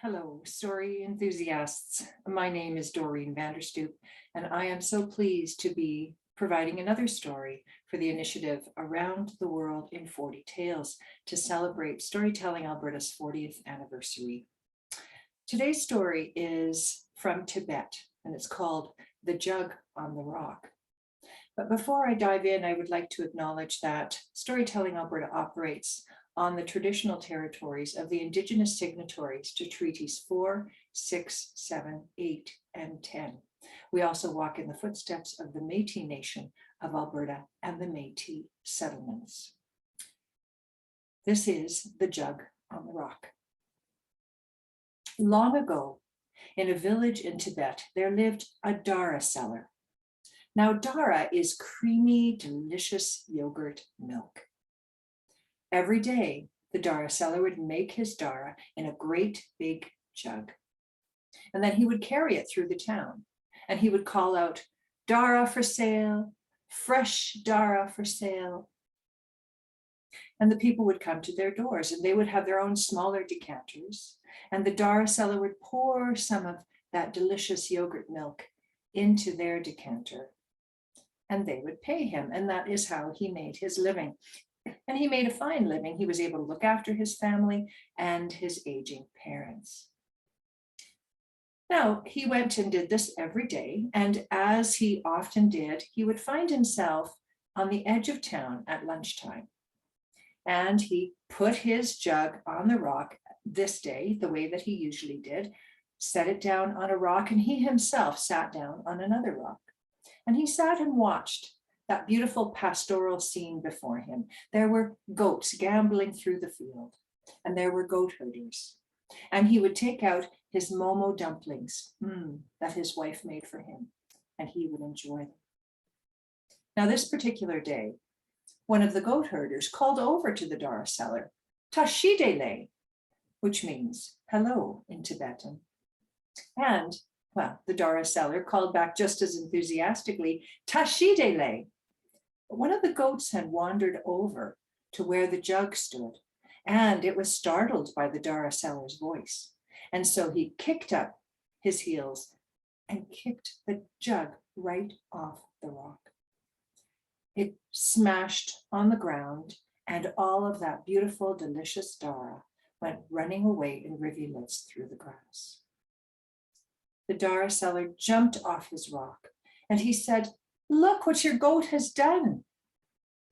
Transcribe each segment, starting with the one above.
Hello, story enthusiasts. My name is Doreen Vanderstoop, and I am so pleased to be providing another story for the initiative Around the World in 40 Tales to celebrate Storytelling Alberta's 40th anniversary. Today's story is from Tibet, and it's called The Jug on the Rock. But before I dive in, I would like to acknowledge that Storytelling Alberta operates on the traditional territories of the Indigenous signatories to Treaties 4, 6, 7, 8, and 10. We also walk in the footsteps of the Métis Nation of Alberta and the Métis settlements. This is The Jug on the Rock. Long ago, in a village in Tibet, there lived a dara seller. Now, dara is creamy, delicious yogurt milk. Every day, the dara seller would make his dara in a great big jug. And then he would carry it through the town. And he would call out, "Dara for sale, fresh dara for sale." And the people would come to their doors and they would have their own smaller decanters. And the dara seller would pour some of that delicious yogurt milk into their decanter. And they would pay him. And that is how he made his living. And he made a fine living. He was able to look after his family and his aging parents. Now, he went and did this every day. And as he often did, he would find himself on the edge of town at lunchtime. And he put his jug on the rock this day, the way that he usually did, set it down on a rock, and he himself sat down on another rock. And he sat and watched that beautiful pastoral scene before him. There were goats gambling through the field, and there were goat herders. And he would take out his momo dumplings that his wife made for him, and he would enjoy them. Now, this particular day, one of the goat herders called over to the dara seller, "Tashidele," which means hello in Tibetan. And, well, the dara seller called back just as enthusiastically, "Tashidele." But one of the goats had wandered over to where the jug stood, and it was startled by the dara seller's voice. And so he kicked up his heels and kicked the jug right off the rock. It smashed on the ground, and all of that beautiful, delicious dara went running away in rivulets through the grass. The dara seller jumped off his rock, and he said, "Look what your goat has done.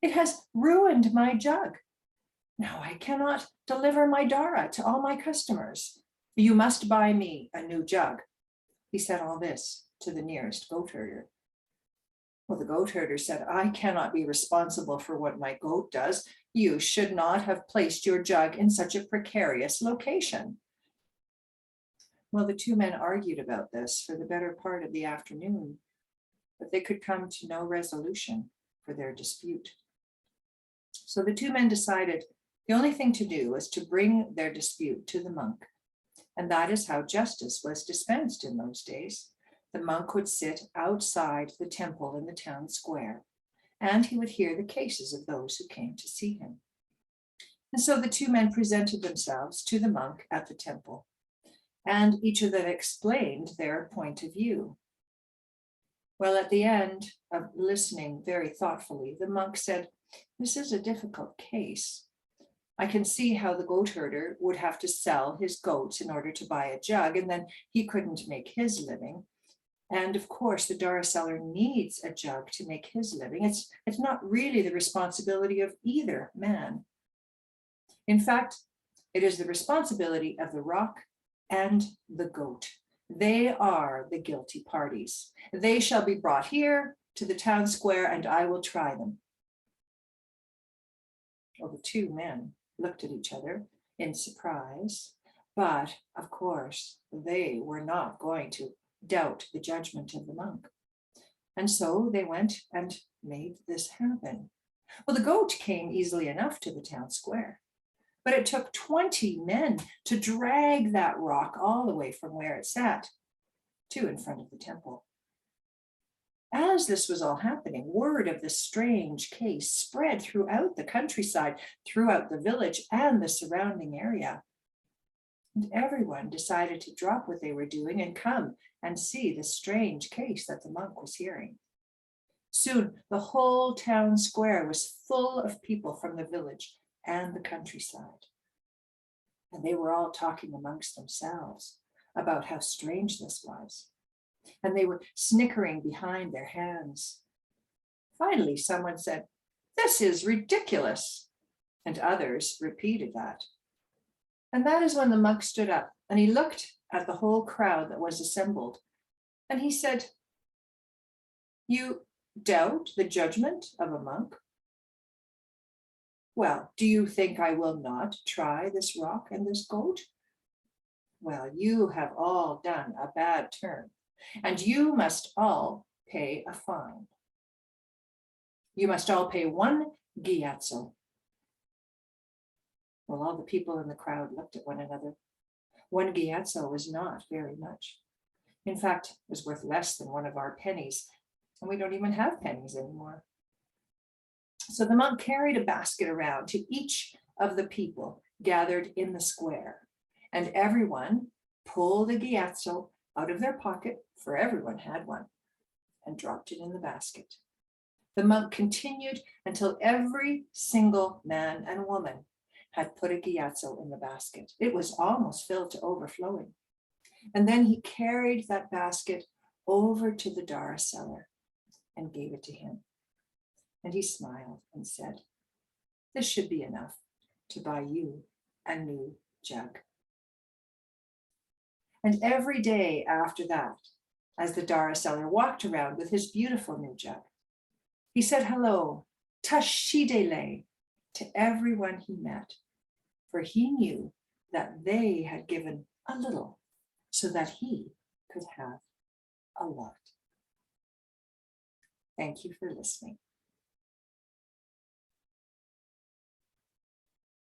It has ruined my jug. Now I cannot deliver my dara to all my customers. You must buy me a new jug." He said all this to the nearest goat herder. Well, the goat herder said, "I cannot be responsible for what my goat does. You should not have placed your jug in such a precarious location." Well, the two men argued about this for the better part of the afternoon, but they could come to no resolution for their dispute. So the two men decided the only thing to do was to bring their dispute to the monk. And that is how justice was dispensed in those days. The monk would sit outside the temple in the town square, and he would hear the cases of those who came to see him. And so the two men presented themselves to the monk at the temple, and each of them explained their point of view. Well, at the end of listening very thoughtfully, the monk said, "This is a difficult case. I can see how the goat herder would have to sell his goats in order to buy a jug, and then he couldn't make his living. And of course, the dara seller needs a jug to make his living. It's not really the responsibility of either man. In fact, it is the responsibility of the rock and the goat. They are the guilty parties. They shall be brought here to the town square, and I will try them." Well, the two men looked at each other in surprise, but of course, they were not going to doubt the judgment of the monk. And so they went and made this happen. Well, the goat came easily enough to the town square, but it took 20 men to drag that rock all the way from where it sat to in front of the temple. As this was all happening, word of this strange case spread throughout the countryside, throughout the village and the surrounding area. And everyone decided to drop what they were doing and come and see the strange case that the monk was hearing. Soon the whole town square was full of people from the village and the countryside. And they were all talking amongst themselves about how strange this was. And they were snickering behind their hands. Finally, someone said, "This is ridiculous." And others repeated that. And that is when the monk stood up and he looked at the whole crowd that was assembled. And he said, "You doubt the judgment of a monk? Well, do you think I will not try this rock and this goat? Well, you have all done a bad turn, and you must all pay a fine. You must all pay 1 gyatso." Well, all the people in the crowd looked at one another. 1 gyatso was not very much. In fact, it was worth less than one of our pennies, and we don't even have pennies anymore. So the monk carried a basket around to each of the people gathered in the square, and everyone pulled a gyatso out of their pocket, for everyone had one, and dropped it in the basket. The monk continued until every single man and woman had put a gyatso in the basket. It was almost filled to overflowing. And then he carried that basket over to the Dara seller and gave it to him. And he smiled and said, "This should be enough to buy you a new jug." And every day after that, as the Dara seller walked around with his beautiful new jug, he said hello, tashidele, to everyone he met, for he knew that they had given a little so that he could have a lot. Thank you for listening.